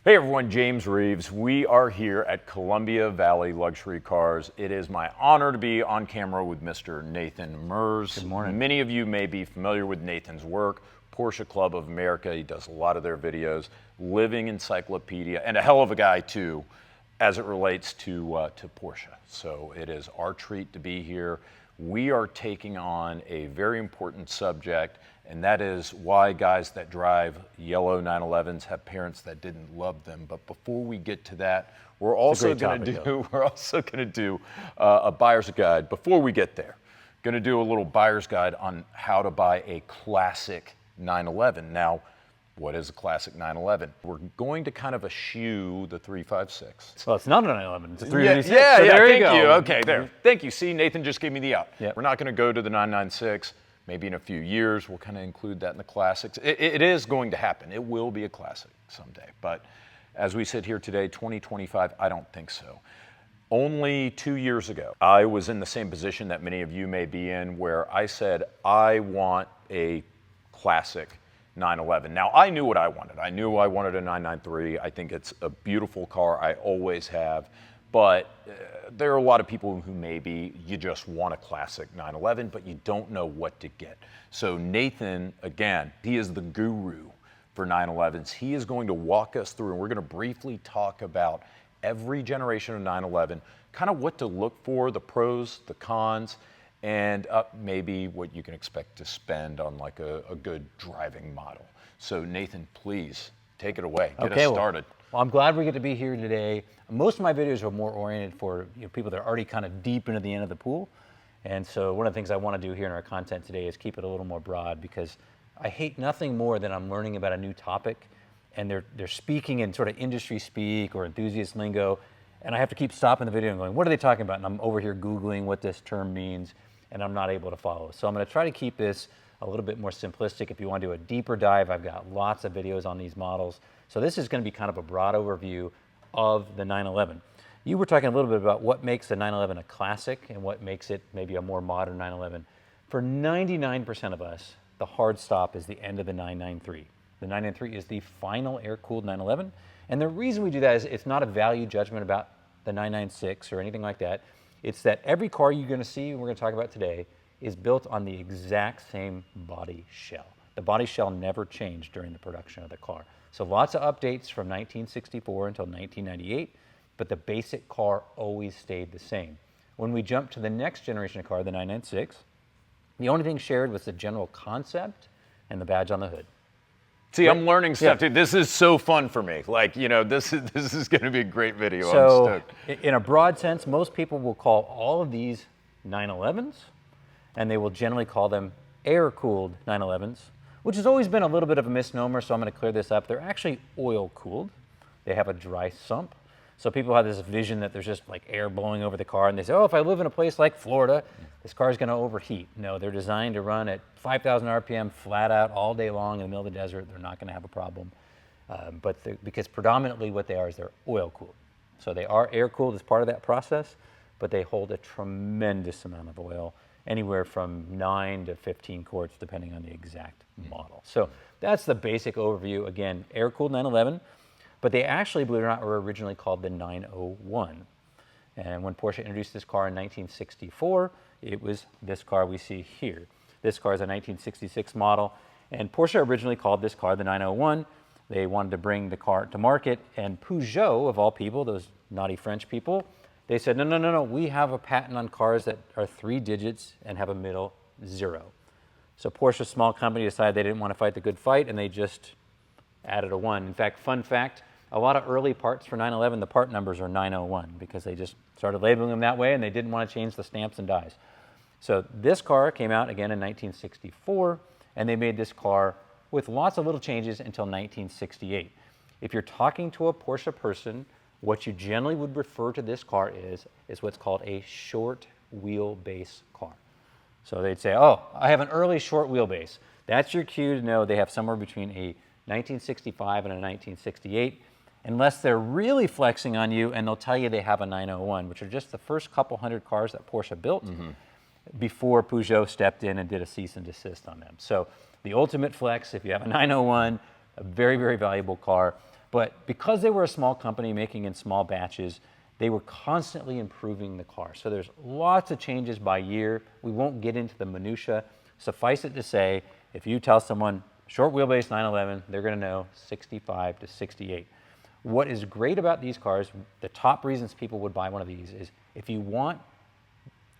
Hey everyone, James Reeves. We are here at Columbia Valley Luxury Cars. It is my honor to be on camera with Mr. Nathan Merz. Good morning. Many of you may be familiar with Nathan's work, Porsche Club of America. He does a lot of their videos, living encyclopedia, and a hell of a guy too, as it relates to Porsche. So it is our treat to be here. We are taking on a very important subject, and that is why guys that drive yellow 911s have parents that didn't love them. But before we get to that, we're also going to do a buyer's guide. Before we get there, going to do a little buyer's guide on how to buy a classic 911. Now, what is a classic 911? We're going to kind of eschew the 356. Well, it's not a 911, it's a 386. Yeah, so there thank you go. you. Okay, there. Thank you. See, Nathan just gave me the out. Yep. We're not going to go to the 996. Maybe in a few years, we'll kind of include that in the classics. It is going to happen. It will be a classic someday. But as we sit here today, 2025, I don't think so. Only 2 years ago, I was in the same position that many of you may be in, where I said, I want a classic 911. Now, I knew what I wanted. I knew I wanted a 993. I think it's a beautiful car. I always have. But there are a lot of people who maybe you just want a classic 911, but you don't know what to get. So Nathan, again, he is the guru for 911s. He is going to walk us through, and we're going to briefly talk about every generation of 911, kind of what to look for, the pros, the cons, and maybe what you can expect to spend on like a good driving model. So Nathan, please take it away. Get us started. Well, I'm glad we get to be here today. Most of my videos are more oriented for people that are already kind of deep into the end of the pool. And so one of the things I want to do here in our content today is keep it a little more broad, because I hate nothing more than I'm learning about a new topic and they're speaking in sort of industry speak or enthusiast lingo, and I have to keep stopping the video and going, what are they talking about? And I'm over here Googling what this term means, and I'm not able to follow. So I'm going to try to keep this a little bit more simplistic. If you want to do a deeper dive, I've got lots of videos on these models. So this is going to be kind of a broad overview of the 911. You were talking a little bit about what makes the 911 a classic and what makes it maybe a more modern 911. For 99% of us, the hard stop is the end of the 993. The 993 is the final air-cooled 911. And the reason we do that is it's not a value judgment about the 996 or anything like that. It's that every car you're going to see, we're going to talk about today, is built on the exact same body shell. The body shell never changed during the production of the car. So lots of updates from 1964 until 1998, but the basic car always stayed the same. When we jump to the next generation of car, the 996, the only thing shared was the general concept and the badge on the hood. See, I'm learning stuff, dude. This is so fun for me. Like, you know, this is going to be a great video. So, I'm stoked. In a broad sense, most people will call all of these 911s, and they will generally call them air-cooled 911s, which has always been a little bit of a misnomer, so I'm going to clear this up. They're actually oil-cooled. They have a dry sump. So people have this vision that there's just like air blowing over the car, and they say, oh, if I live in a place like Florida, this car's going to overheat. No, they're designed to run at 5,000 RPM flat out all day long in the middle of the desert. They're not going to have a problem. Because predominantly what they are is they're oil-cooled. So they are air-cooled as part of that process, but they hold a tremendous amount of oil, anywhere from 9 to 15 quarts, depending on the exact model. So that's the basic overview. Again, air-cooled 911, but they actually, believe it or not, were originally called the 901. And when Porsche introduced this car in 1964, it was this car we see here. This car is a 1966 model, and Porsche originally called this car the 901. They wanted to bring the car to market, and Peugeot, of all people, those naughty French people, they said, no, we have a patent on cars that are 3 digits and have a middle 0. So Porsche, a small company, decided they didn't want to fight the good fight, and they just added a 1. In fact, fun fact, a lot of early parts for 911, the part numbers are 901 because they just started labeling them that way and they didn't want to change the stamps and dies. So this car came out again in 1964, and they made this car with lots of little changes until 1968. If you're talking to a Porsche person, what you generally would refer to this car is what's called a short wheelbase car. So they'd say, oh, I have an early short wheelbase. That's your cue to know they have somewhere between a 1965 and a 1968, unless they're really flexing on you and they'll tell you they have a 901, which are just the first couple hundred cars that Porsche built before Peugeot stepped in and did a cease and desist on them. So the ultimate flex, if you have a 901, a very, very valuable car. But because they were a small company making in small batches, they were constantly improving the car. So there's lots of changes by year. We won't get into the minutia. Suffice it to say, if you tell someone short wheelbase 911, they're going to know 65 to 68. What is great about these cars, the top reasons people would buy one of these is if you want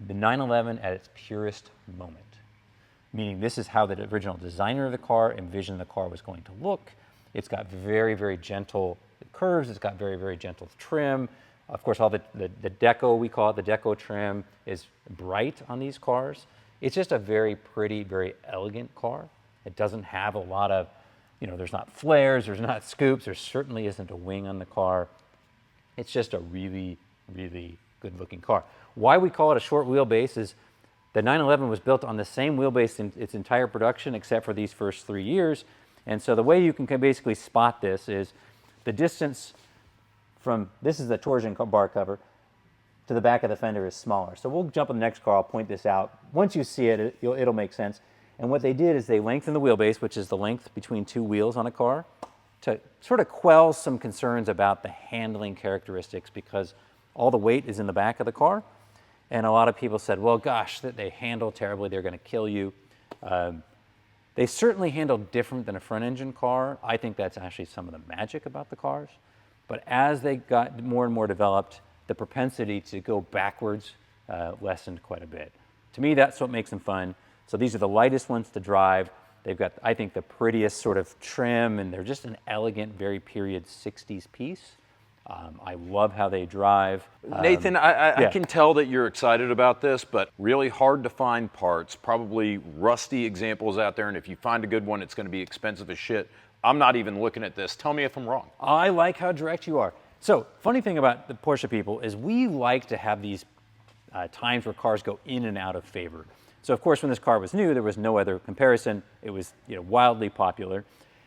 the 911 at its purest moment, meaning this is how the original designer of the car envisioned the car was going to look. It's got very, very gentle curves. It's got very, very gentle trim. Of course, all the deco, we call it the deco trim, is bright on these cars. It's just a very pretty, very elegant car. It doesn't have a lot of, there's not flares, there's not scoops, there certainly isn't a wing on the car. It's just a really, really good looking car. Why we call it a short wheelbase is the 911 was built on the same wheelbase in its entire production except for these first 3 years. And so the way you can basically spot this is the distance from, this is the torsion bar cover, to the back of the fender is smaller. So we'll jump on the next car, I'll point this out. Once you see it, it'll make sense. And what they did is they lengthened the wheelbase, which is the length between two wheels on a car, to sort of quell some concerns about the handling characteristics because all the weight is in the back of the car. And a lot of people said, well, gosh, that they handle terribly, they're going to kill you. They certainly handle different than a front engine car. I think that's actually some of the magic about the cars. But as they got more and more developed, the propensity to go backwards lessened quite a bit. To me, that's what makes them fun. So these are the lightest ones to drive. They've got, I think, the prettiest sort of trim, and they're just an elegant, very period 60s piece. I love how they drive. Nathan, I can tell that you're excited about this, but really hard to find parts, probably rusty examples out there, and if you find a good one, it's going to be expensive as shit. I'm not even looking at this. Tell me if I'm wrong. I like how direct you are. So, funny thing about the Porsche people is we like to have these times where cars go in and out of favor. So, of course, when this car was new, there was no other comparison. It was wildly popular.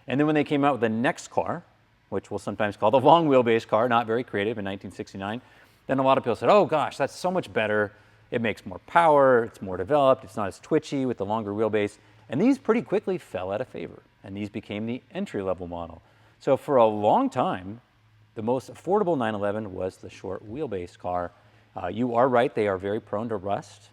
And then when they came out with the next car, which we'll sometimes call the long wheelbase car, not very creative, in 1969, then a lot of people said, oh gosh, that's so much better. It makes more power, it's more developed, it's not as twitchy with the longer wheelbase. And these pretty quickly fell out of favor, and these became the entry-level model. So for a long time, the most affordable 911 was the short wheelbase car. You are right, they are very prone to rust.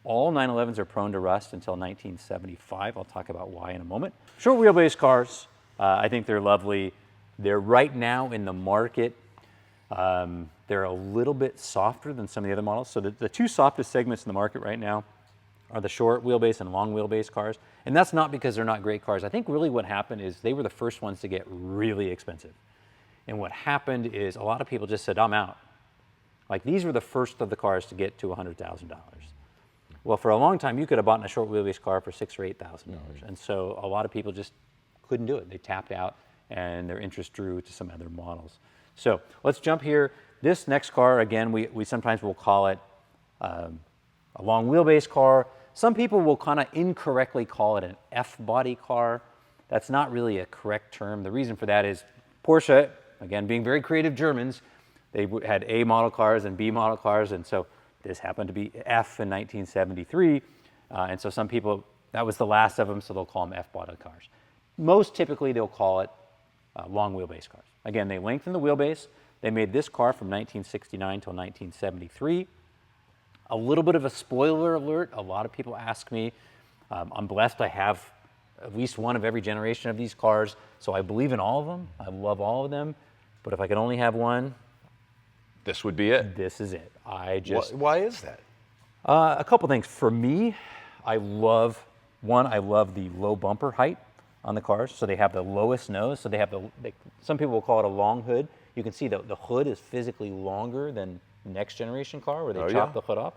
All 911s are prone to rust until 1975. I'll talk about why in a moment. Short wheelbase cars, I think they're lovely. They're right now in the market. They're a little bit softer than some of the other models. So the two softest segments in the market right now are the short wheelbase and long wheelbase cars. And that's not because they're not great cars. I think really what happened is they were the first ones to get really expensive. And what happened is a lot of people just said, I'm out. Like these were the first of the cars to get to $100,000. Well, for a long time, you could have bought a short wheelbase car for $6,000 or $8,000. And so a lot of people just couldn't do it. They tapped out, and their interest drew to some other models. So let's jump here. This next car, again, we sometimes will call it a long wheelbase car. Some people will kind of incorrectly call it an F-body car. That's not really a correct term. The reason for that is Porsche, again, being very creative Germans, they had A model cars and B model cars, and so this happened to be F in 1973. And so some people, that was the last of them, so they'll call them F-body cars. Most typically, they'll call it long wheelbase cars. Again, they lengthened the wheelbase. They made this car from 1969 till 1973. A little bit of a spoiler alert. A lot of people ask me. I'm blessed I have at least one of every generation of these cars, so I believe in all of them. I love all of them. But if I could only have one, this would be it. This is it. Why is that? A couple things. For me, I love the low bumper height on the cars. So they have the lowest nose. So they have some people will call it a long hood. You can see the hood is physically longer than the next generation car where they chop the hood off.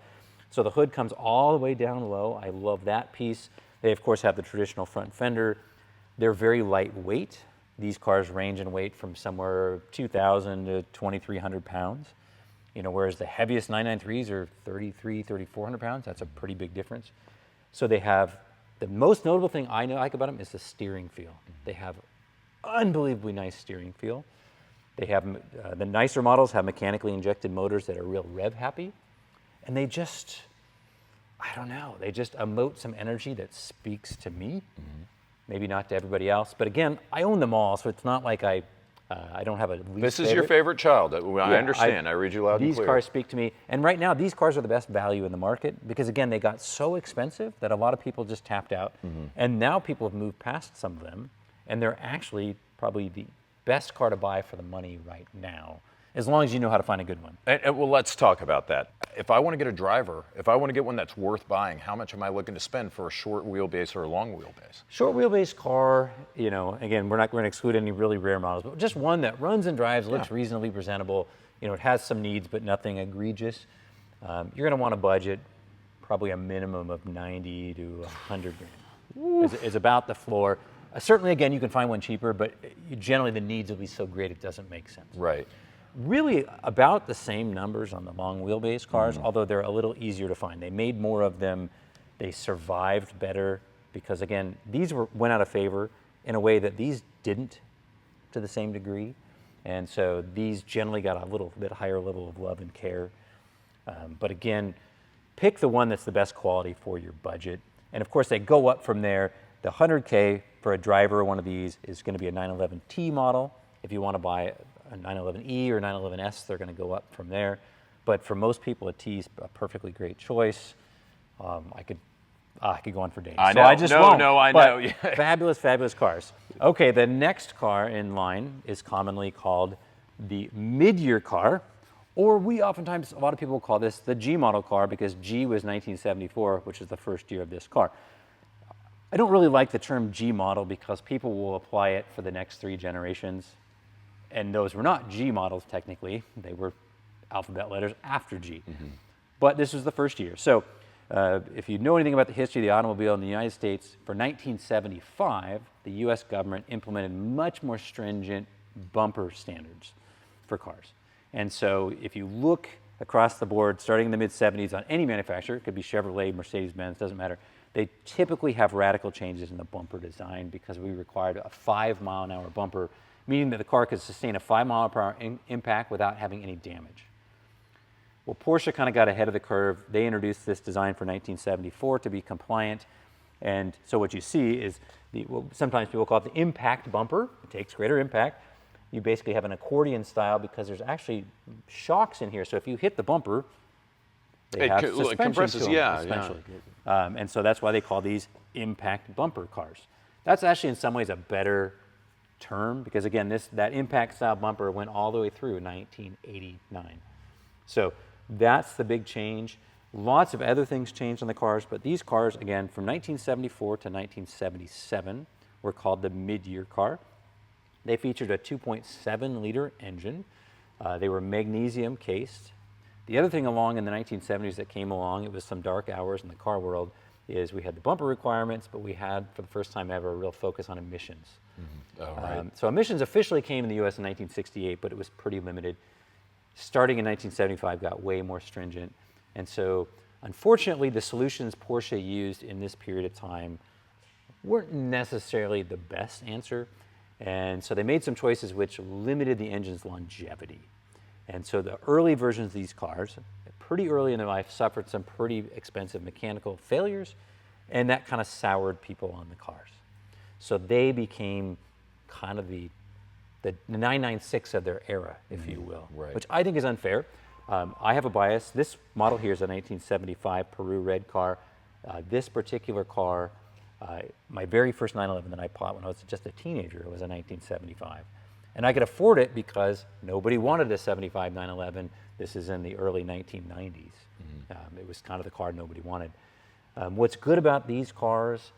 So the hood comes all the way down low. I love that piece. They, of course, have the traditional front fender. They're very lightweight. These cars range in weight from somewhere 2,000 to 2,300 pounds. Whereas the heaviest 993s are 3,300, 3,400 pounds. That's a pretty big difference. So they have, the most notable thing I like about them is the steering feel. They have unbelievably nice steering feel. They have, the nicer models have mechanically injected motors that are real rev happy. And they just, I don't know, they just emote some energy that speaks to me. Maybe not to everybody else. But again, I own them all, so it's not like I I don't have a least This is your favorite child. I understand. I read you loud and these clear. cars speak to me. And right now, these cars are the best value in the market because, again, they got so expensive that a lot of people just tapped out. And now people have moved past some of them, and they're actually probably the best car to buy for the money right now, as long as you know how to find a good one. Well, let's talk about that. If I want to get a driver, if I want to get one that's worth buying, how much am I looking to spend for a short wheelbase or a long wheelbase? Short wheelbase car, you know, again, we're not going to exclude any really rare models, but just one that runs and drives, looks reasonably presentable. You know, it has some needs, but nothing egregious. You're going to want a budget, probably a minimum of 90 to 100 grand is about the floor. Certainly, again, you can find one cheaper, but generally the needs will be so great it doesn't make sense. Right. Really about the same numbers on the long wheelbase cars, although they're a little easier to find. They made more of them. They survived better because, again, these went out of favor in a way that these didn't to the same degree. And so these generally got a little bit higher level of love and care. But again, pick the one that's the best quality for your budget. And of course, they go up from there. The 100K for a driver, one of these, is going to be a 911T model. If you want to buy a 911E or 911S, they're going to go up from there. But for most people, a T is a perfectly great choice. I could go on for days. I know. So I just won't. I know. Fabulous, fabulous cars. Okay, the next car in line is commonly called the mid-year car, or a lot of people call this the G model car because G was 1974, which is the first year of this car. I don't really like the term G model because people will apply it for the next 3 generations. And those were not G models technically. They were alphabet letters after G. But this was the first year. So if you know anything about the history of the automobile in the United States, for 1975, the US government implemented much more stringent bumper standards for cars. And so if you look across the board, starting in the mid-70s on any manufacturer, it could be Chevrolet, Mercedes-Benz, doesn't matter, they typically have radical changes in the bumper design because we required a 5-mile-an-hour bumper, meaning that the car could sustain a 5-mile-per-hour impact without having any damage. Well, Porsche kind of got ahead of the curve. They introduced this design for 1974 to be compliant. And so what you see is, sometimes people call it the impact bumper. It takes greater impact. You basically have an accordion style because there's actually shocks in here. So if you hit the bumper, they have suspension compresses, to them, essentially. And so that's why they call these impact bumper cars. That's actually in some ways a better term because, again, that impact style bumper went all the way through 1989. So that's the big change. Lots of other things changed on the cars, but these cars, again, from 1974 to 1977 were called the mid-year car. They featured a 2.7-liter engine. They were magnesium cased. The other thing along in the 1970s that came along, it was some dark hours in the car world, is we had the bumper requirements, but we had, for the first time ever, a real focus on emissions. Oh, right. So emissions officially came in the U.S. in 1968, but it was pretty limited. Starting in 1975, got way more stringent. And so, unfortunately, the solutions Porsche used in this period of time weren't necessarily the best answer. And so they made some choices which limited the engine's longevity. And so the early versions of these cars, pretty early in their life, suffered some pretty expensive mechanical failures, and that kind of soured people on the cars. So they became kind of the 996 of their era, if you will, right. Which I think is unfair. I have a bias. This model here is a 1975 Peru red car. This particular car, my very first 911 that I bought when I was just a teenager was a 1975. And I could afford it because nobody wanted a 75 911. This is in the early 1990s. It was kind of the car nobody wanted. What's good about these cars,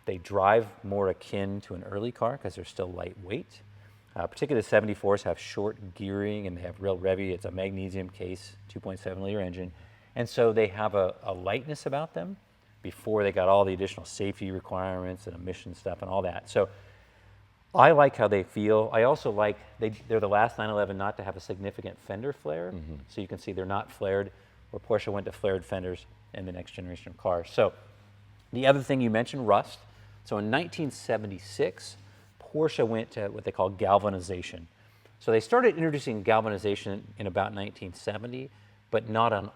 they drive more akin to an early car because they're still lightweight. Particularly the 74s have short gearing and they have real revvy. It's a magnesium case, 2.7-liter engine. And so they have a lightness about them before they got all the additional safety requirements and emission stuff and all that. So I like how they feel. I also like they're the last 911 not to have a significant fender flare. So you can see they're not flared, where Porsche went to flared fenders in the next generation of cars. So the other thing you mentioned, rust. So in 1976, Porsche went to what they call galvanization. So they started introducing galvanization in about 1970, but not on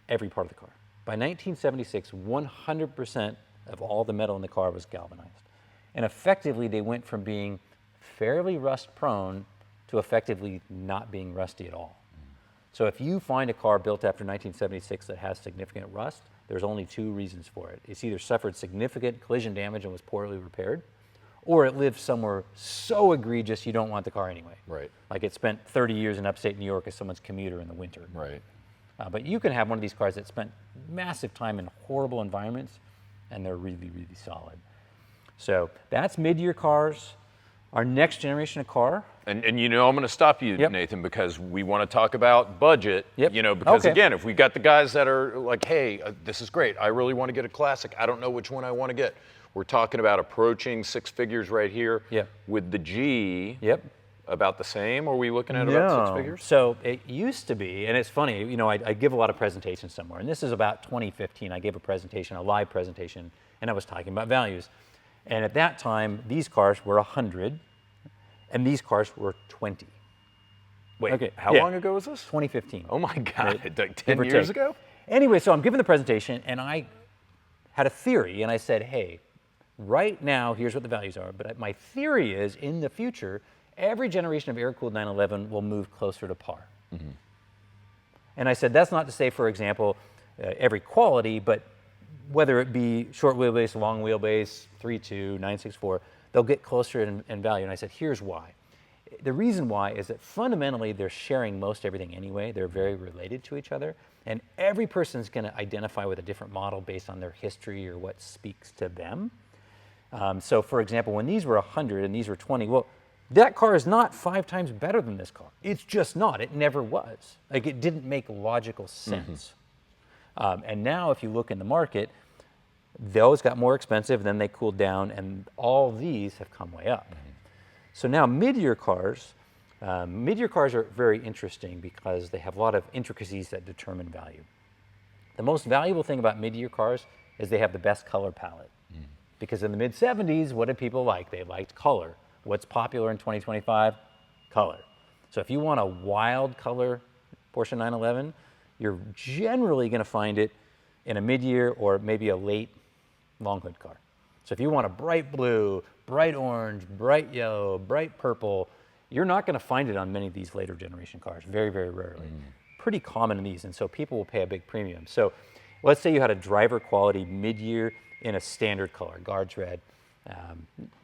every part of the car. By 1976, 100% of all the metal in the car was galvanized. And effectively, they went from being fairly rust-prone to effectively not being rusty at all. So if you find a car built after 1976 that has significant rust, there's only two reasons for it. It's either suffered significant collision damage and was poorly repaired, or it lives somewhere so egregious you don't want the car anyway. Right. Like it spent 30 years in upstate New York as someone's commuter in the winter. Right. But you can have one of these cars that spent massive time in horrible environments, and they're really, really solid. So that's mid-year cars. Our next generation of car. And you know, I'm going to stop you, Yep. Nathan, because we want to talk about budget. Yep. You know, because Okay. again, if we got the guys that are like, hey, this is great. I really want to get a classic. I don't know which one I want to get. We're talking about approaching six figures right here. Yep. With the G. Yep. About the same? Are we looking at about six figures? So it used to be, and it's funny, you know, I give a lot of presentations somewhere, and this is about 2015. I gave a presentation, a live presentation, and I was talking about values. And at that time, these cars were 100, and these cars were 20. Wait, Okay, how yeah. long ago was this? 2015. Oh my God, like Give 10 or years take. ago? Anyway, so I'm giving the presentation, and I had a theory, and I said, hey, right now, here's what the values are, but my theory is in the future, every generation of air-cooled 911 will move closer to par. Mm-hmm. And I said, that's not to say, for example, every quality, but whether it be short wheelbase, long wheelbase, 3.2, 964, they'll get closer in value. And I said, here's why. The reason why is that fundamentally they're sharing most everything anyway. They're very related to each other. And every person's going to identify with a different model based on their history or what speaks to them. So for example, when these were 100 and these were 20, well, that car is not 5 times better than this car. It's just not. It never was. Like, it didn't make logical sense. And now if you look in the market, those got more expensive, then they cooled down, and all these have come way up. So now mid-year cars are very interesting because they have a lot of intricacies that determine value. The most valuable thing about mid-year cars is they have the best color palette. Because in the mid-70s, what did people like? They liked color. What's popular in 2025? Color. So if you want a wild color Porsche 911, you're generally going to find it in a mid-year or maybe a late long hood car. So if you want a bright blue, bright orange, bright yellow, bright purple, you're not going to find it on many of these later generation cars, very, very rarely. Pretty common in these, and so people will pay a big premium. So let's say you had a driver quality mid-year in a standard color, guards red.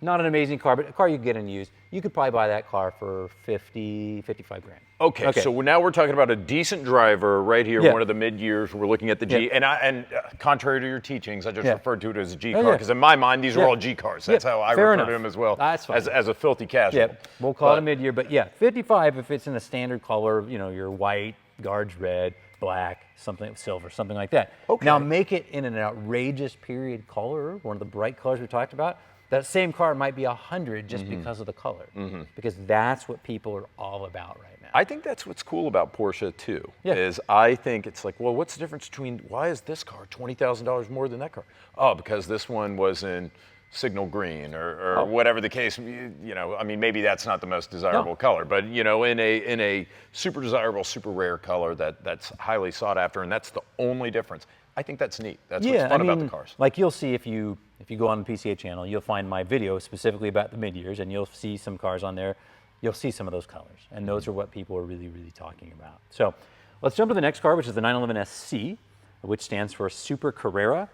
Not an amazing car, but a car you can get and use. You could probably buy that car for 50, 55 grand. Okay, so now we're talking about a decent driver right here, Yeah. one of the mid-years. We're looking at the G. Yeah. And contrary to your teachings, I just Yeah. referred to it as a G Oh, car, yeah. because in my mind, these are Yeah. all G cars. That's Yeah, how I fair refer enough. to them as well. That's fine. As a filthy casual. Yep, we'll call it a But- mid-year, but yeah, 55 if it's in a standard color, you know, your white, guards red, black, something silver, something like that. Okay. Now make it in an outrageous period color, one of the bright colors we talked about. That same car might be 100 just because of the color, because that's what people are all about right now. I think that's what's cool about Porsche too. Yeah. Is I think it's like, well, what's the difference between why is this car $20,000 more than that car? Oh, because this one was in signal green or whatever the case. You know, I mean, maybe that's not the most desirable color, but you know, in a super desirable, super rare color that's highly sought after, and that's the only difference. I think that's neat. That's what's fun about the cars. Like you'll see if you go on the PCA channel, you'll find my video specifically about the mid-years, and you'll see some cars on there. You'll see some of those colors, and those are what people are really, really talking about. So let's jump to the next car, which is the 911 SC, which stands for Super Carrera.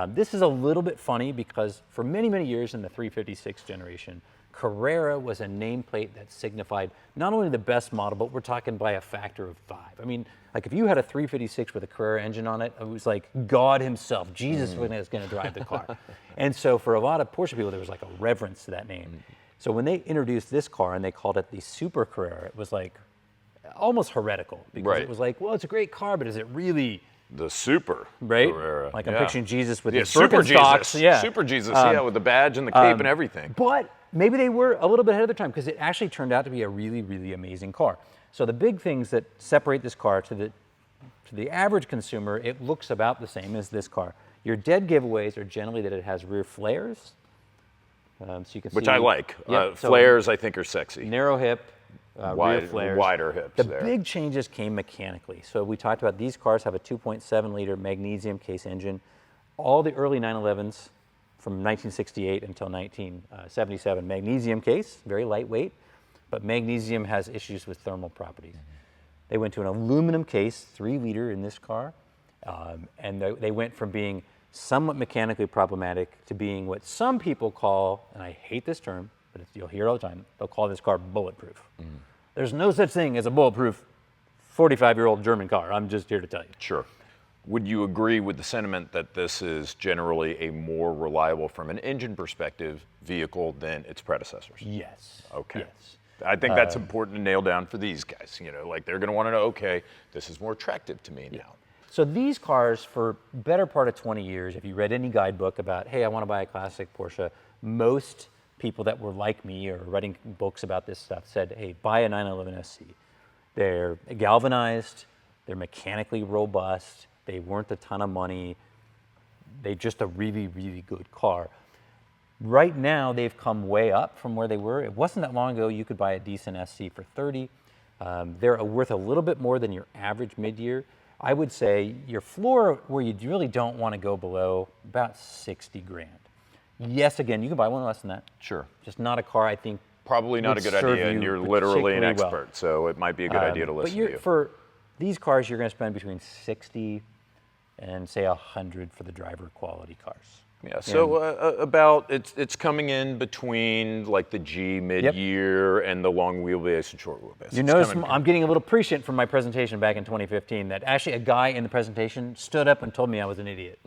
This is a little bit funny because for many, many years in the 356 generation, Carrera was a nameplate that signified not only the best model, but we're talking by a factor of 5. I mean, like if you had a 356 with a Carrera engine on it, it was like God himself, Jesus was going to drive the car. And so for a lot of Porsche people, there was like a reverence to that name. So when they introduced this car and they called it the Super Carrera, it was like almost heretical because it was like, well, it's a great car, but is it really The Super right? Carrera. Like I'm picturing Jesus with his Super Birkenstocks. Jesus. Yeah. Super Jesus, with the badge and the cape and everything. But maybe they were a little bit ahead of their time because it actually turned out to be a really, really amazing car. So the big things that separate this car to the average consumer, it looks about the same as this car. Your dead giveaways are generally that it has rear flares. So you can Which see, I like. Yep, so Flares, I think, are sexy. narrow hip, rear flares. Wider hips The there. big changes came mechanically. So we talked about these cars have a 2.7 liter magnesium case engine. All the early 911s from 1968 until 1977, magnesium case, very lightweight. but magnesium has issues with thermal properties. They went to an aluminum case, 3-liter in this car, and they went from being somewhat mechanically problematic to being what some people call, and I hate this term, but you'll hear it all the time, they'll call this car bulletproof. There's no such thing as a bulletproof 45-year-old German car. I'm just here to tell you. Sure. Would you agree with the sentiment that this is generally a more reliable, from an engine perspective, vehicle than its predecessors? Yes. Okay. Yes. I think that's important to nail down for these guys. You know, like they're going to want to know, okay, this is more attractive to me now. So these cars, for better part of 20 years, if you read any guidebook about, hey, I want to buy a classic Porsche, most people that were like me or writing books about this stuff said, hey, buy a 911 SC. They're galvanized, they're mechanically robust, they weren't a ton of money, they're just a really, really good car. Right now, they've come way up from where they were. It wasn't that long ago you could buy a decent SC for 30. They're worth a little bit more than your average mid-year. I would say your floor where you really don't want to go below about 60 grand. Yes, again, you can buy one less than that. Sure. Just not a car I think Probably not a would good serve idea, and you you're literally an particularly well. expert, so it might be a good idea to listen to you. For these cars, you're going to spend between 60 and say 100 for the driver quality cars. Yeah, so about it's coming in between like the G mid-year and the long wheelbase and short wheelbase. You notice I'm getting a little prescient from my presentation back in 2015 that actually a guy in the presentation stood up and told me I was an idiot.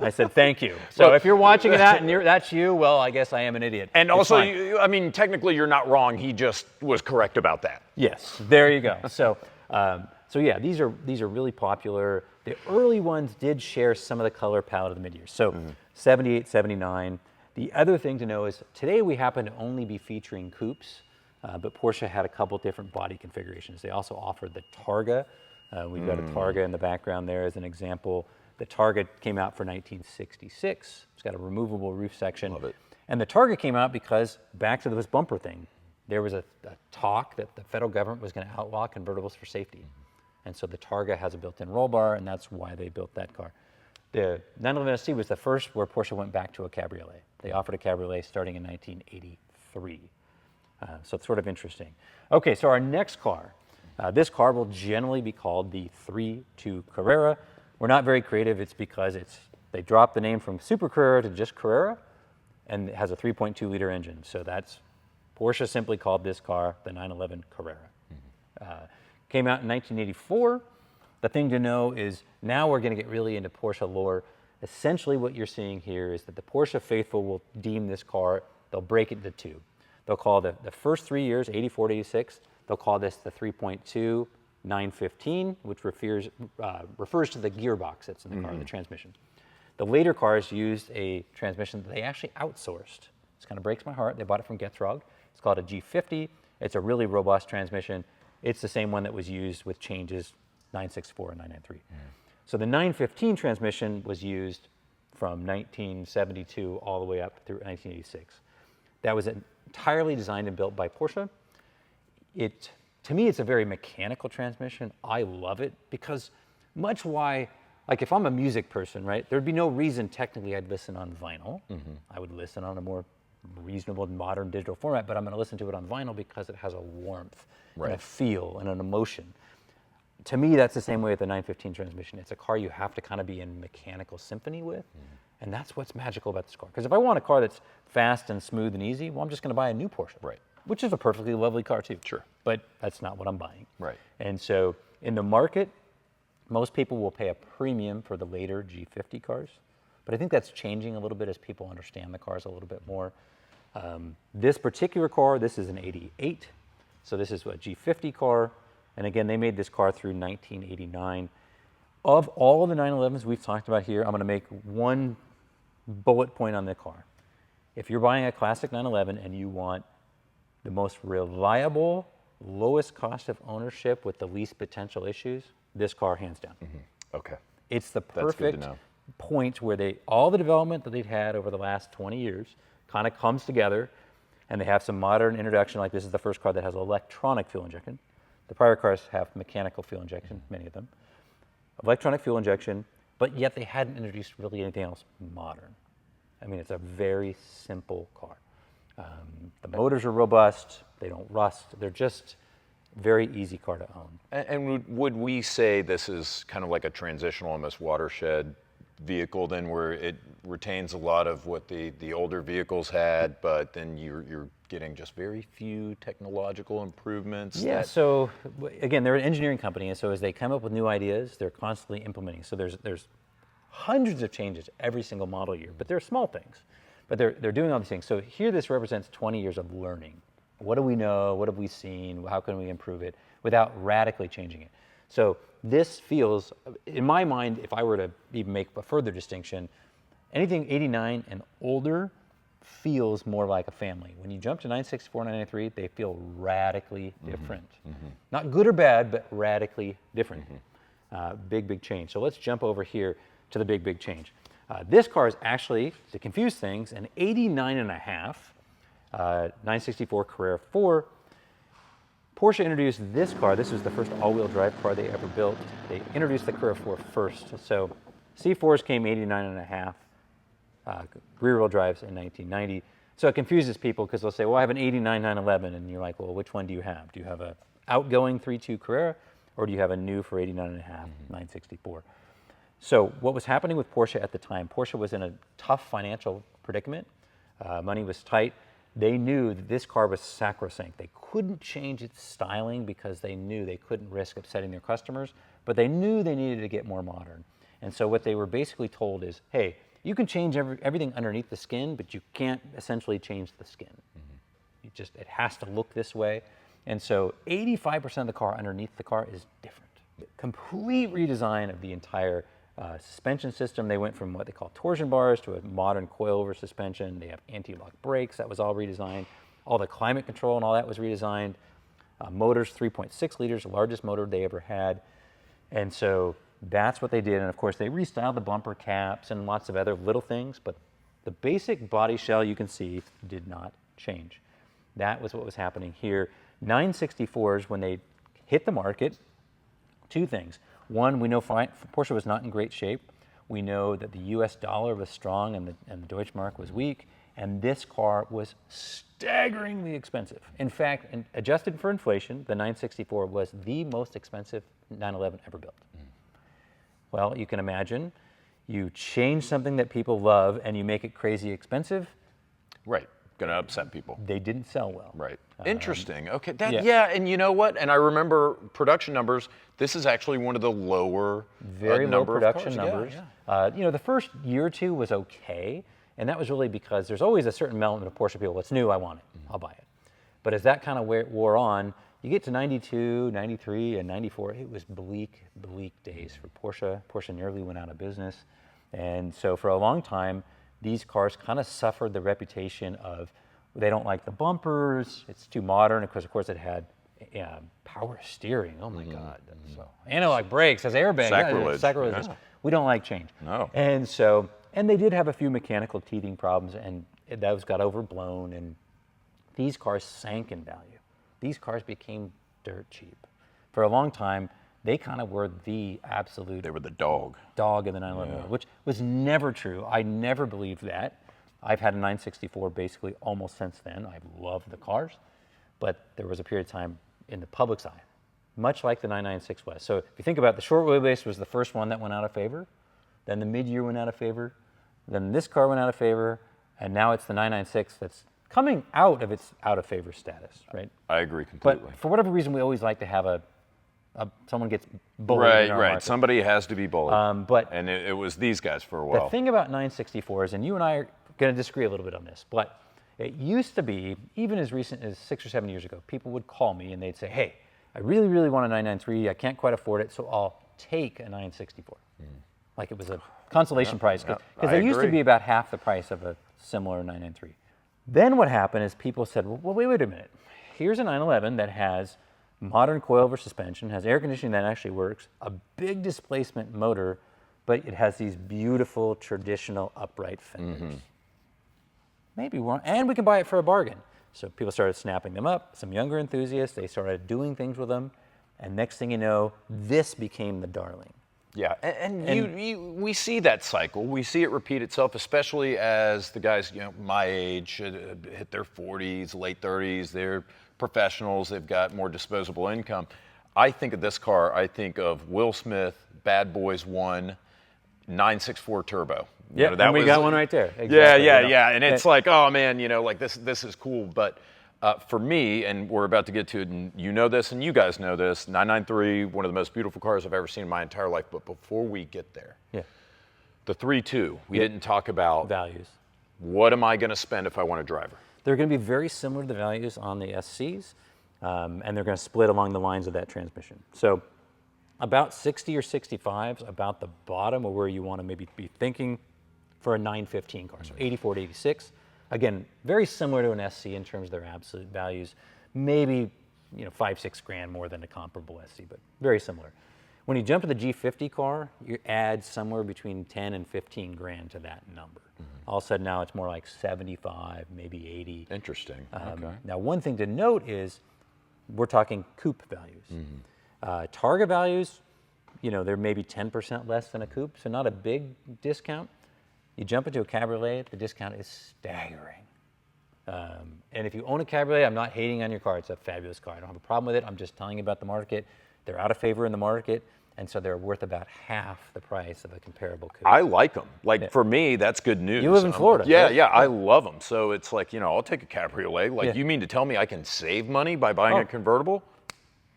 I said, thank you. So Well, if you're watching that and that's you, well, I guess I am an idiot. And It's also, fine. I mean, technically you're not wrong. He just was correct about that. Yes, there you go. So yeah, these are really popular. The early ones did share some of the color palette of the mid-years. So 78, 79. The other thing to know is today we happen to only be featuring coupes, but Porsche had a couple different body configurations. They also offered the Targa. We've got a Targa in the background there as an example. The Targa came out for 1966. It's got a removable roof section. Love it. And the Targa came out because, back to this bumper thing, there was a talk that the federal government was going to outlaw convertibles for safety. And so the Targa has a built-in roll bar, and that's why they built that car. The 911 SC was the first where Porsche went back to a cabriolet. They offered a cabriolet starting in 1983. So it's sort of interesting. Okay, so our next car. This car will generally be called the 3.2 Carrera. We're not very creative. It's because they dropped the name from Super Carrera to just Carrera, and it has a 3.2-liter engine. So that's Porsche simply called this car the 911 Carrera. Came out in 1984. The thing to know is now we're going to get really into Porsche lore. Essentially what you're seeing here is that the Porsche faithful will deem this car, they'll break it into two. They'll call the first 3 years, 84 to 86, they'll call this the 3.2 915, which refers to the gearbox that's in the car, the transmission. The later cars used a transmission that they actually outsourced. This kind of breaks my heart. They bought it from Getrag. It's called a G50. It's a really robust transmission. It's the same one that was used with changes 964 and 993. So the 915 transmission was used from 1972 all the way up through 1986. That was entirely designed and built by Porsche. To me, it's a very mechanical transmission. I love it because much why, like if I'm a music person, right, there'd be no reason technically I'd listen on vinyl. I would listen on a more reasonable modern digital format, but I'm going to listen to it on vinyl because it has a warmth and a feel and an emotion. To me, that's the same way with the 915 transmission. It's a car you have to kind of be in mechanical symphony with, and that's what's magical about this car. Because if I want a car that's fast and smooth and easy, well, I'm just going to buy a new Porsche. Right. Which is a perfectly lovely car too. Sure. But that's not what I'm buying. Right. And so in the market, most people will pay a premium for the later G50 cars. But I think that's changing a little bit as people understand the cars a little bit more. This particular car, this is an 88. So this is a G50 car. And again, they made this car through 1989. Of all of the 911s we've talked about here, I'm going to make one bullet point on the car. If you're buying a classic 911 and you want the most reliable, lowest cost of ownership with the least potential issues, this car hands down. Okay. It's the That's good to perfect know. point where all the development that they've had over the last 20 years kind of comes together, and they have some modern introduction, like this is the first car that has electronic fuel injection. The prior cars have mechanical fuel injection, many of them. Electronic fuel injection, but yet they hadn't introduced really anything else modern. I mean, it's a very simple car. The motors are robust. They don't rust. They're just very easy car to own. And would we say this is kind of like a transitional, almost watershed vehicle then, where it retains a lot of what the older vehicles had, but then you're getting just very few technological improvements? Yeah, so again, they're an engineering company, and so as they come up with new ideas, they're constantly implementing. So there's hundreds of changes every single model year, but they're small things. But they're doing all these things. So here this represents 20 years of learning. What do we know? What have we seen? How can we improve it without radically changing it? So this feels, in my mind, if I were to even make a further distinction, anything 89 and older feels more like a family. When you jump to 964, 993, they feel radically different. Not good or bad, but radically different. Big change. So let's jump over here to the big change. This car is actually, to confuse things, an 89 and a half 964 Carrera 4. Porsche introduced this car. This was the first all-wheel drive car they ever built. They introduced the Carrera 4 first. So C4s came 89 and a half rear-wheel drives in 1990. So it confuses people because they'll say, well, I have an 89 911, and you're like, well, which one do you have? Do you have a outgoing 3.2 Carrera, or do you have a new for 89 and a half 964? So what was happening with Porsche at the time, Porsche was in a tough financial predicament. Money was tight. They knew that this car was sacrosanct. They couldn't change its styling because they knew they couldn't risk upsetting their customers, but they knew they needed to get more modern. And so what they were basically told is, hey, you can change everything underneath the skin, but you can't essentially change the skin. It has to look this way. And so 85% of the car underneath the car is different. Complete redesign of the entire suspension system. They went from what they call torsion bars to a modern coilover suspension. They have anti-lock brakes. That was all redesigned. All the climate control and all that was redesigned. Motors, 3.6 liters, largest motor they ever had. And so that's what they did. And of course, they restyled the bumper caps and lots of other little things, but the basic body shell you can see did not change. That was what was happening here. 964s, when they hit the market, two things. One, we know Porsche was not in great shape. We know that the US dollar was strong and the Deutschmark was weak, and this car was staggeringly expensive. In fact, adjusted for inflation, the 964 was the most expensive 911 ever built. Well, you can imagine, you change something that people love and you make it crazy expensive. Right. Going to upset people. They didn't sell well. Right. Interesting. Okay. Yeah. And you know what? And I remember production numbers. This is actually one of the lower very low number production of cars. numbers. Yeah. The first year or two was okay, and that was really because there's always a certain element of Porsche people. What's new? I want it. I'll buy it. But as that kind of wore on, you get to 92, 93, and 94. It was bleak days for Porsche. Porsche nearly went out of business, and so for a long time, these cars kind of suffered the reputation of they don't like the bumpers, it's too modern, because of course it had power steering. Oh my God. So analog brakes, has airbags. Sacrilege. Yeah. We don't like change. No. And so, and they did have a few mechanical teething problems, and those got overblown, and these cars sank in value. These cars became dirt cheap. For a long time, they kind of were the absolute... They were the dog in the 911, which was never true. I never believed that. I've had a 964 basically almost since then. I've loved the cars, but there was a period of time in the public's eye, much like the 996 was. So if you think about it, the short wheelbase was the first one that went out of favor, then the mid-year went out of favor, then this car went out of favor, and now it's the 996 that's coming out of its out of favor status, right? I agree completely. But for whatever reason, we always like to have someone gets bullied in our market. Somebody has to be bullied. But and it was these guys for a while. The thing about 964s, and you and I are going to disagree a little bit on this, but it used to be, even as recent as 6 or 7 years ago, people would call me and they'd say, hey, I really, really want a 993. I can't quite afford it, so I'll take a 964. Like it was a consolation price, because they used to be about half the price of a similar 993. Then what happened is people said, well, wait a minute. Here's a 911 that has modern coilover suspension, has air conditioning that actually works, a big displacement motor, but it has these beautiful traditional upright fenders. Maybe we're, and we can buy it for a bargain. So people started snapping them up. Some younger enthusiasts, they started doing things with them. And next thing you know, this became the darling. Yeah, we see that cycle. We see it repeat itself, especially as the guys, my age, hit their 40s, late 30s. They're professionals. They've got more disposable income. I think of this car. I think of Will Smith, Bad Boys 1, 964 Turbo. Yeah, and we got one right there. Exactly. Yeah. And it's like, oh man, like this is cool. But for me, and we're about to get to it, and you know this, and you guys know this, 993, one of the most beautiful cars I've ever seen in my entire life. But before we get there, the 3.2, we didn't talk about values. What am I going to spend if I want a driver? They're going to be very similar to the values on the SCs, and they're going to split along the lines of that transmission. So about 60 or 65 is about the bottom of where you want to maybe be thinking for a 915 car, so 84 to 86. Again, very similar to an SC in terms of their absolute values. Maybe, $5-6 grand more than a comparable SC, but very similar. When you jump to the G50 car, you add somewhere between 10 and 15 grand to that number. All of a sudden now it's more like 75, maybe 80. Interesting. Okay. Now, one thing to note is we're talking coupe values. Targa values, they're maybe 10% less than a coupe, so not a big discount. You jump into a cabriolet, the discount is staggering. And if you own a cabriolet, I'm not hating on your car. It's a fabulous car. I don't have a problem with it. I'm just telling you about the market. They're out of favor in the market, and so they're worth about half the price of a comparable coupe. I like them. For me, that's good news. You live in Florida. Yeah, I love them. So it's like, I'll take a cabriolet. You mean to tell me I can save money by buying a convertible?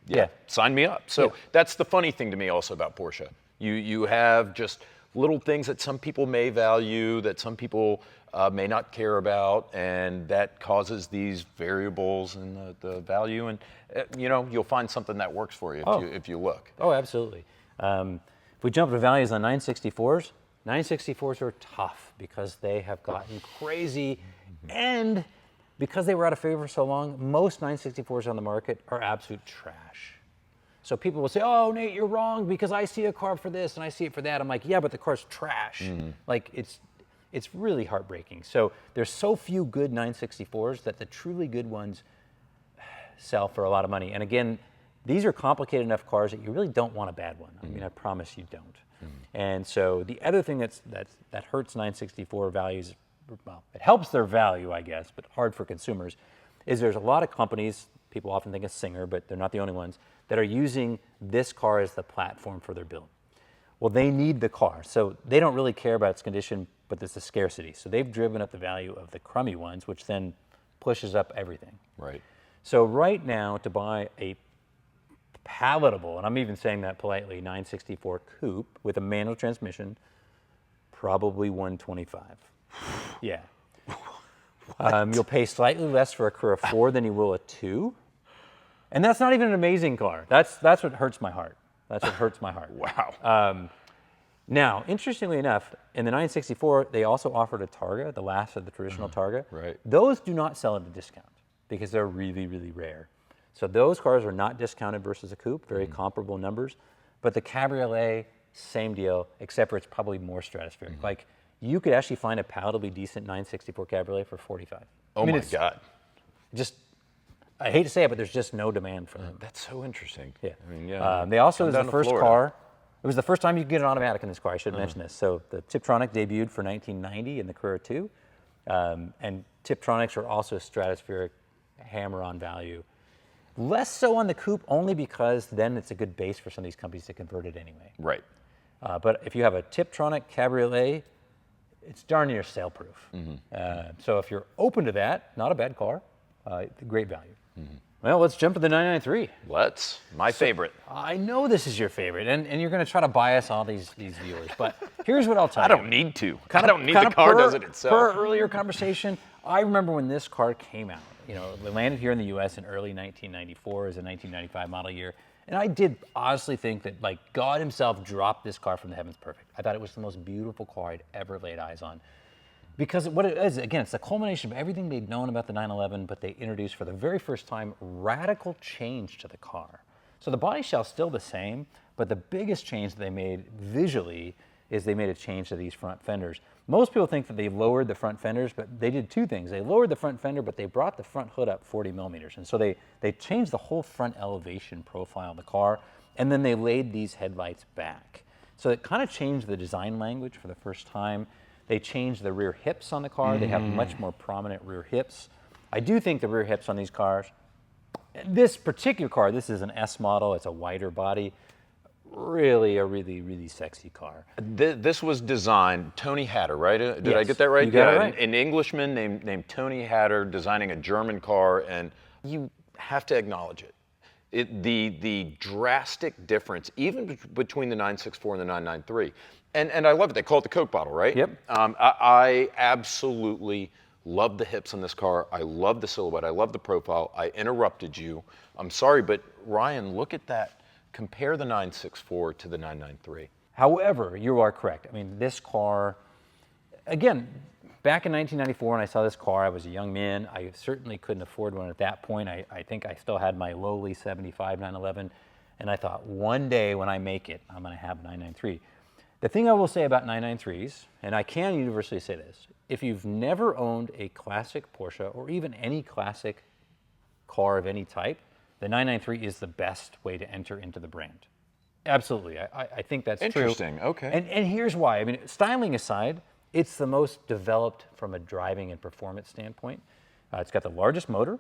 Yeah, sign me up. So that's the funny thing to me also about Porsche. You have just little things that some people may value, that some people may not care about, and that causes these variables in the value. And you'll find something that works for you if you look. Oh, absolutely. If we jump to values on 964s, 964s are tough because they have gotten crazy, and because they were out of favor for so long, most 964s on the market are absolute trash. So people will say, oh, Nate, you're wrong because I see a car for this and I see it for that. I'm like, yeah, but the car's trash. It's really heartbreaking. So there's so few good 964s that the truly good ones sell for a lot of money. And again, these are complicated enough cars that you really don't want a bad one. I mean, I promise you don't. And so the other thing that hurts 964 values, well, it helps their value, I guess, but hard for consumers, is there's a lot of companies, people often think of Singer, but they're not the only ones, that are using this car as the platform for their build. Well, they need the car, so they don't really care about its condition, but there's a scarcity. So they've driven up the value of the crummy ones, which then pushes up everything. Right. So right now, to buy a palatable, and I'm even saying that politely, 964 coupe with a manual transmission, probably 125. Yeah. You'll pay slightly less for a Carrera 4 than you will a 2. And that's not even an amazing car. That's what hurts my heart. That's what hurts my heart. Wow. Now, interestingly enough, in the 964, they also offered a Targa, the last of the traditional Targa. Right. Those do not sell at a discount because they're really, really rare. So those cars are not discounted versus a coupe, very comparable numbers. But the Cabriolet, same deal, except for it's probably more stratospheric. Like, you could actually find a palatably decent 964 Cabriolet for 45. Oh my God. I hate to say it, but there's just no demand for them. That's so interesting. Yeah. I mean, they also, was the first Florida. car, it was the first time you could get an automatic in this car. I should mention this. So the Tiptronic debuted for 1990 in the Carrera 2. And Tiptronics are also stratospheric hammer-on value. Less so on the coupe, only because then it's a good base for some of these companies to convert it anyway. Right. But if you have a Tiptronic Cabriolet, it's darn near sale-proof. So if you're open to that, not a bad car, great value. Well, let's jump to the 993. My favorite. I know this is your favorite, and you're going to try to bias all these viewers, but here's what I'll tell you. I don't need to. I don't need the car does it itself. Per earlier conversation, I remember when this car came out. It landed here in the U.S. in early 1994 as a 1995 model year, and I did honestly think that, like, God himself dropped this car from the heavens perfect. I thought it was the most beautiful car I'd ever laid eyes on. Because what it is, again, it's the culmination of everything they'd known about the 911, but they introduced for the very first time radical change to the car. So the body shell's still the same, but the biggest change that they made visually is they made a change to these front fenders. Most people think that they lowered the front fenders, but they did two things. They lowered the front fender, but they brought the front hood up 40 millimeters. And so they changed the whole front elevation profile of the car, and then they laid these headlights back. So it kind of changed the design language for the first time. They changed the rear hips on the car. They have much more prominent rear hips. I do think the rear hips on these cars, this particular car, this is an S model, it's a wider body, really a really sexy car. This was designed, Tony Hatter, right? Did I Yes, get that right? you got it right. An Englishman named Tony Hatter designing a German car, and you have to acknowledge it. The drastic difference, even between the 964 and the 993. And I love it. They call it the Coke bottle, right? Yep. I absolutely love the hips on this car. I love the silhouette. I love the profile. I interrupted you. I'm sorry, but Ryan, look at that. Compare the 964 to the 993. However, you are correct. I mean, this car, again, back in 1994 when I saw this car, I was a young man. I certainly couldn't afford one at that point. I think I still had my lowly 75 911, and I thought one day when I make it, I'm going to have a 993. The thing I will say about 993s, and I can universally say this, if you've never owned a classic Porsche or even any classic car of any type, the 993 is the best way to enter into the brand. Absolutely, I think that's Interesting. true. Okay. And here's why. I mean, styling aside, it's the most developed from a driving and performance standpoint. It's got the largest motor,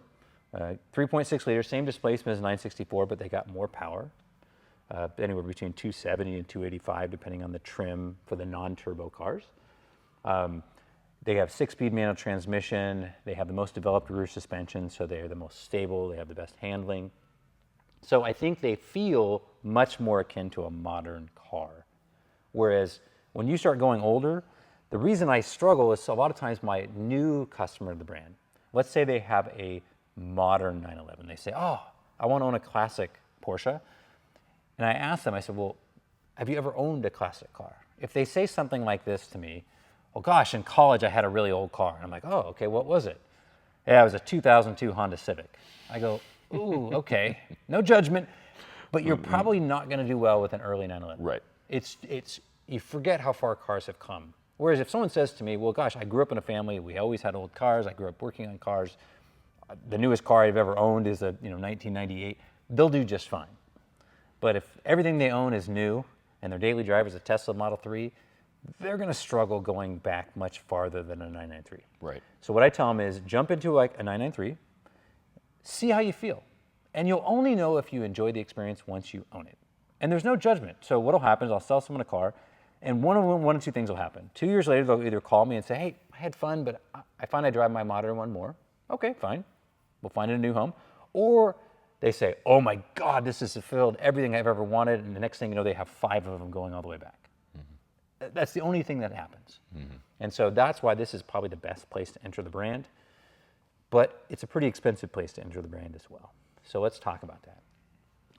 3.6 liters, same displacement as 964, but they got more power, anywhere between 270 and 285, depending on the trim for the non-turbo cars. They have 6-speed manual transmission. They have the most developed rear suspension, so they're the most stable. They have the best handling. So I think they feel much more akin to a modern car. Whereas when you start going older, the reason I struggle is a lot of times my new customer of the brand, let's say they have a modern 911. They say, oh, I want to own a classic Porsche. And I ask them, I said, well, have you ever owned a classic car? If they say something like this to me, well, gosh, in college I had a really old car. And I'm like, oh, okay, what was it? Yeah, it was a 2002 Honda Civic. I go, ooh, okay, no judgment, but you're probably not going to do well with an early 911. Right. It's you forget how far cars have come. Whereas if someone says to me, well, gosh, I grew up in a family, we always had old cars, I grew up working on cars, the newest car I've ever owned is a 1998, they'll do just fine. But if everything they own is new and their daily driver is a Tesla Model 3, they're going to struggle going back much farther than a 993. Right. So what I tell them is jump into like a 993, see how you feel. And you'll only know if you enjoy the experience once you own it. And there's no judgment. So what'll happen is I'll sell someone a car, and one of two things will happen. 2 years later, they'll either call me and say, hey, I had fun, but I find I drive my modern one more. Okay, fine. We'll find a new home. Or they say, oh my God, this has fulfilled everything I've ever wanted, and the next thing you know, they have 5 of them going all the way back. That's the only thing that happens. And so that's why this is probably the best place to enter the brand. But it's a pretty expensive place to enter the brand as well. So let's talk about that.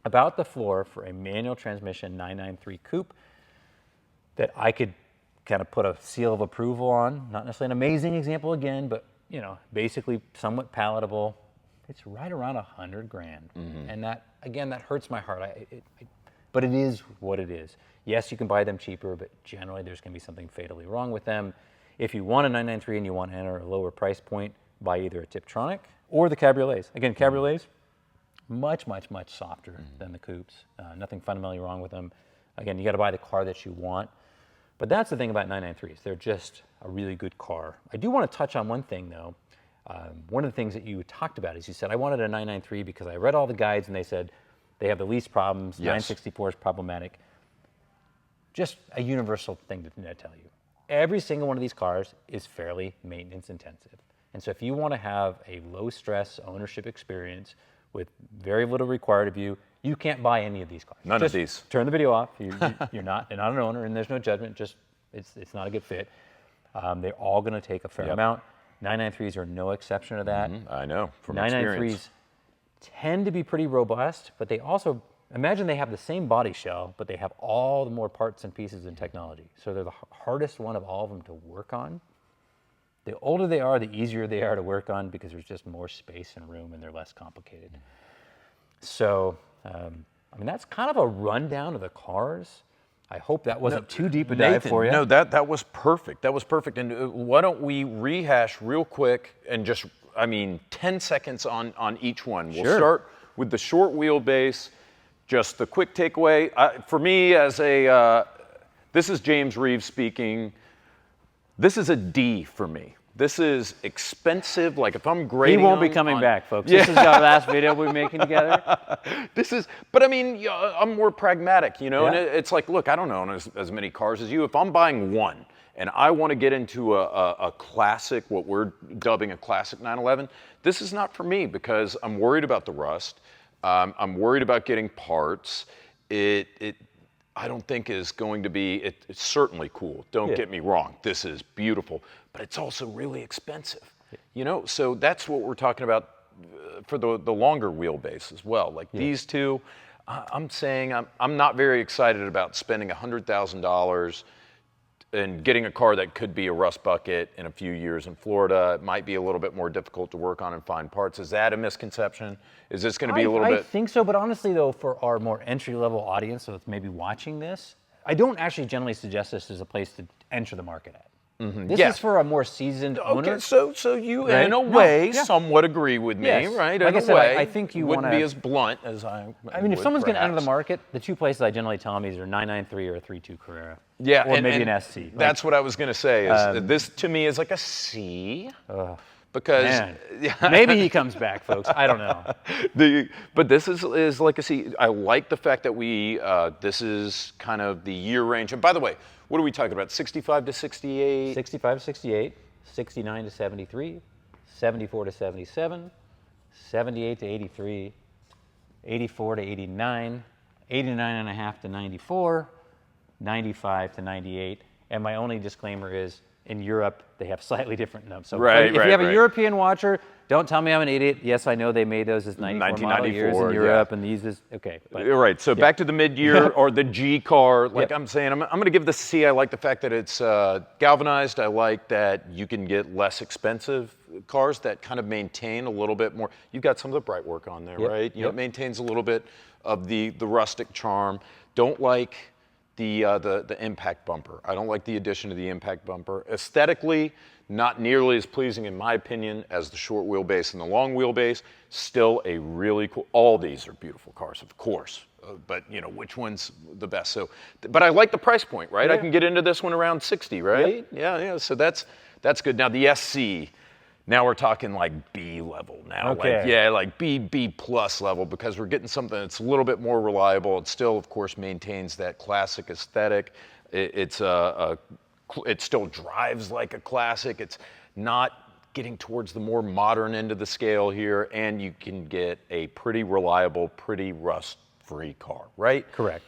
About the floor for a manual transmission 993 coupe that I could kind of put a seal of approval on. Not necessarily an amazing example again, but basically somewhat palatable. It's right around $100 grand. And that, again, that hurts my heart. But it is what it is. Yes, you can buy them cheaper, but generally there's going to be something fatally wrong with them. If you want a 993 and you want to enter a lower price point, buy either a Tiptronic or the Cabriolets. Again, Cabriolets, much softer than the coupes. Nothing fundamentally wrong with them. Again, you got to buy the car that you want. But that's the thing about 993s. They're just a really good car. I do want to touch on one thing, though. One of the things that you talked about is you said, I wanted a 993 because I read all the guides and they said they have the least problems. Yes. 964 is problematic. Just a universal thing to tell you. Every single one of these cars is fairly maintenance intensive. And so if you want to have a low stress ownership experience with very little required of you, you can't buy any of these cars. None of these. Turn the video off. You're not an owner, and there's no judgment. Just it's not a good fit. They're all going to take a fair amount. 993s are no exception to that. I know from 993s experience. tend to be pretty robust, but they also, imagine they have the same body shell, but they have all the more parts and pieces and technology. So they're the hardest one of all of them to work on. The older they are, the easier they are to work on because there's just more space and room and they're less complicated. So, that's kind of a rundown of the cars. I hope that wasn't too deep a dive Nathan, for you. No, that was perfect. That was perfect. And why don't we rehash real quick and just, 10 seconds on each one. We'll start with the short wheelbase. Just the quick takeaway. For me, as a This is James Reeves speaking. This is a D for me. This is expensive. Like if I'm grading, he won't be coming back, folks. Yeah. This is our last video we're making together. But I mean, I'm more pragmatic, you know. Yeah. And it's like, look, I don't own as many cars as you. If I'm buying one, and I want to get into a classic, what we're dubbing a classic 911, this is not for me because I'm worried about the rust. I'm worried about getting parts. I don't think is going to be, it's certainly cool. Don't get me wrong. This is beautiful, but it's also really expensive. You know, so that's what we're talking about for the longer wheelbase as well. Like these two, I'm saying I'm not very excited about spending $100,000 and getting a car that could be a rust bucket in a few years in Florida. It might be a little bit more difficult to work on and find parts. Is that a misconception? Is this going to be a little bit? I think so, but honestly though, for our more entry-level audience that's maybe watching this, I don't actually generally suggest this as a place to enter the market at. This is for a more seasoned owner. Okay, so you, right? In a way, somewhat agree with me, right? Like in I said, way, I think you wouldn't want to be as blunt as I mean, if would, someone's going to enter the perhaps. market, the two places I generally tell them are 993 or a 32 Carrera. Yeah, or maybe an SC. That's what I was going to say. Is this to me is like a C, because maybe he comes back, folks. I don't know. But this is like a C. I like the fact that this is kind of the year range. And by the way, what are we talking about? 65 to 68? 65 to 68, 69 to 73, 74 to 77, 78 to 83, 84 to 89, 89 and a half to 94, 95 to 98. And my only disclaimer is, in Europe, they have slightly different numbers. So if you have a European watcher, don't tell me I'm an idiot. Yes, I know they made those as 94 model years in Europe, and these is, okay. But, you're right, so back to the mid-year or the G car, like I'm saying, I'm going to give this a C. I like the fact that it's galvanized. I like that you can get less expensive cars that kind of maintain a little bit more. You've got some of the bright work on there, right? You know, it maintains a little bit of the rustic charm. Don't like the impact bumper. I don't like the addition of the impact bumper. Aesthetically, not nearly as pleasing in my opinion as the short wheelbase and the long wheelbase. Still a really cool, all these are beautiful cars, of course. But you know, which one's the best? So, but I like the price point, right? I can get into this one around 60, right? Yeah. So that's good. Now the SC, now we're talking like B level now. Like B plus level, because we're getting something that's a little bit more reliable. It still, of course, maintains that classic aesthetic. It still drives like a classic. It's not getting towards the more modern end of the scale here, and you can get a pretty reliable, pretty rust-free car, right? Correct.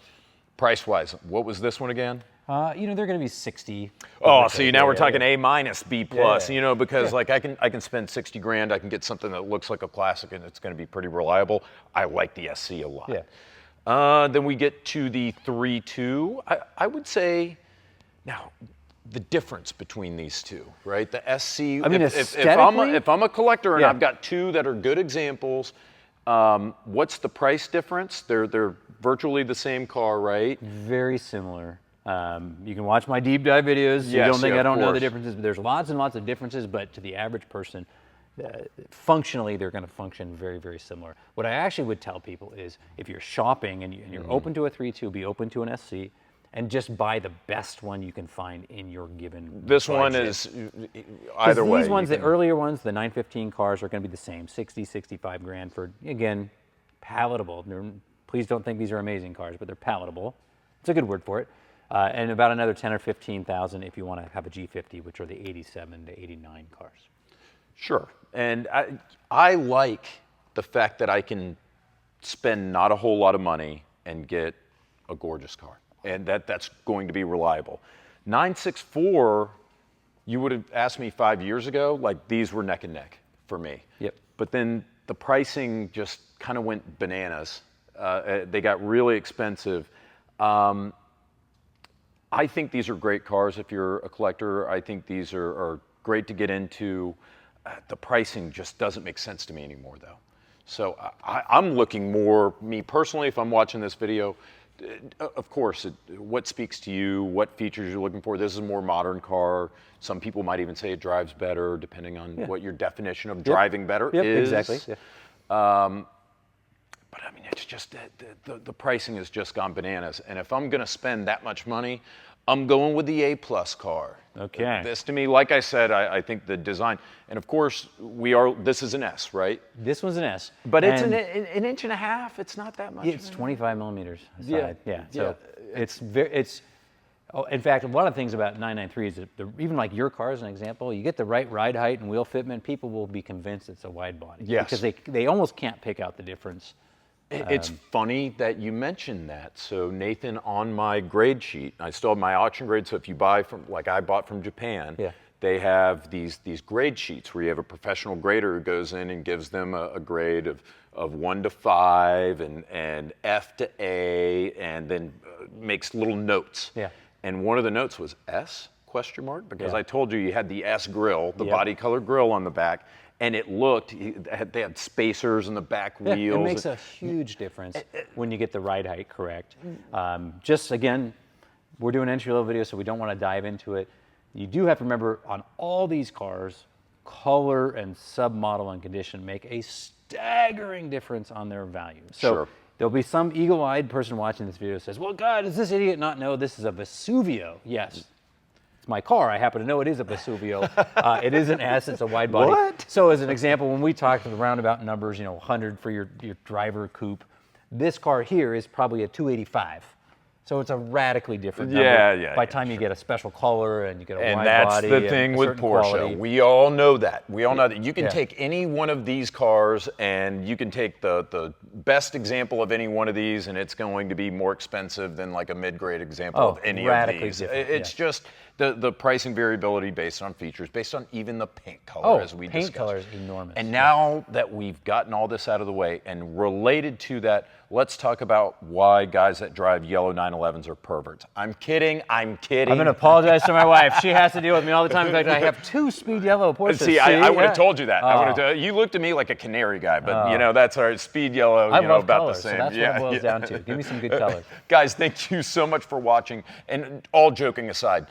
Price-wise, what was this one again? You know, they're going to be 60. Oh, so now we're talking A minus, B plus, you know, because like I can spend 60 grand, I can get something that looks like a classic and it's going to be pretty reliable. I like the SC a lot. Then we get to the 3.2. I would say, now, the difference between these two, right? The SC, I mean, if I'm a collector and I've got two that are good examples, what's the price difference? They're virtually the same car, right? Very similar. You can watch my deep dive videos. You don't think I don't know the differences, but there's lots and lots of differences, but to the average person, functionally, they're going to function very, very similar. What I actually would tell people is, if you're shopping and you're open to a 3.2, be open to an SC, and just buy the best one you can find in your given This budget. one is either way. These ones, the earlier ones, the 915 cars are going to be the same, 60, 65 grand for, again, palatable. Please don't think these are amazing cars, but they're palatable. It's a good word for it. And about another 10 or 15,000 if you want to have a G50, which are the 87 to 89 cars. Sure, and I like the fact that I can spend not a whole lot of money and get a gorgeous car, and that's going to be reliable. 964, you would have asked me 5 years ago, like these were neck and neck for me. But then the pricing just kind of went bananas. They got really expensive. I think these are great cars if you're a collector. I think these are great to get into. The pricing just doesn't make sense to me anymore, though. So I'm looking more, me personally, if I'm watching this video, of course, what speaks to you, what features you're looking for. This is a more modern car. Some people might even say it drives better, depending on what your definition of driving better is. Exactly. But I mean, it's just the pricing has just gone bananas. And if I'm going to spend that much money, I'm going with the A-plus car. Okay. This to me, like I said, I think the design, and of course, this is an S, right? This one's an S. But it's and an inch and a half. It's not that much. It's 25 millimeters aside. Yeah, So it's. Oh, in fact, one of the things about 993 is that even like your car as an example, you get the right ride height and wheel fitment, people will be convinced it's a wide body. Yes. Because they almost can't pick out the difference. It's funny that you mentioned that. So Nathan, on my grade sheet, I still have my auction grade. So if you buy from, like I bought from Japan, they have these grade sheets where you have a professional grader who goes in and gives them a grade of 1 to 5 and F to A, and then makes little notes. Yeah. And one of the notes was S? Because I told you had the S grill, the body color grill on the back. And it looked, they had spacers in the back wheels. It makes a huge difference when you get the ride height correct. Just again, we're doing entry-level video, so we don't want to dive into it. You do have to remember, on all these cars, color and submodel and condition make a staggering difference on their value. So there'll be some eagle-eyed person watching this video who says, well, God, does this idiot not know this is a Vesuvio? Yes. It's my car. I happen to know it is a Vesuvio. It is an S. It's a wide body. What? So as an example, when we talk the roundabout numbers, 100 for your driver coupe, this car here is probably a 285. So it's a radically different number. By the time you get a special color and you get a wide body. And that's the thing with Porsche. Quality. We all know that. We all know that. You can take any one of these cars and you can take the best example of any one of these, and it's going to be more expensive than like a mid-grade example of any of these. Different. It's just the pricing variability based on features, based on even the paint color, as we discussed. Paint color is enormous. And now that we've gotten all this out of the way, and related to that, let's talk about why guys that drive yellow 911s are perverts. I'm kidding. I'm going to apologize to my wife. She has to deal with me all the time. In fact, I have 2 speed yellow Porsches. See, I would have told you that. You looked at me like a canary guy, but that's our speed yellow. I love about colors, the same. So that's what it boils down to. Give me some good colors. Guys, thank you so much for watching. And all joking aside,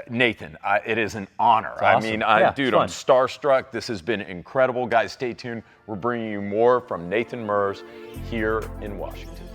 Nathan, it is an honor. Awesome. I mean, dude, I'm starstruck. This has been incredible. Guys, stay tuned. We're bringing you more from Nathan Merz here in Washington.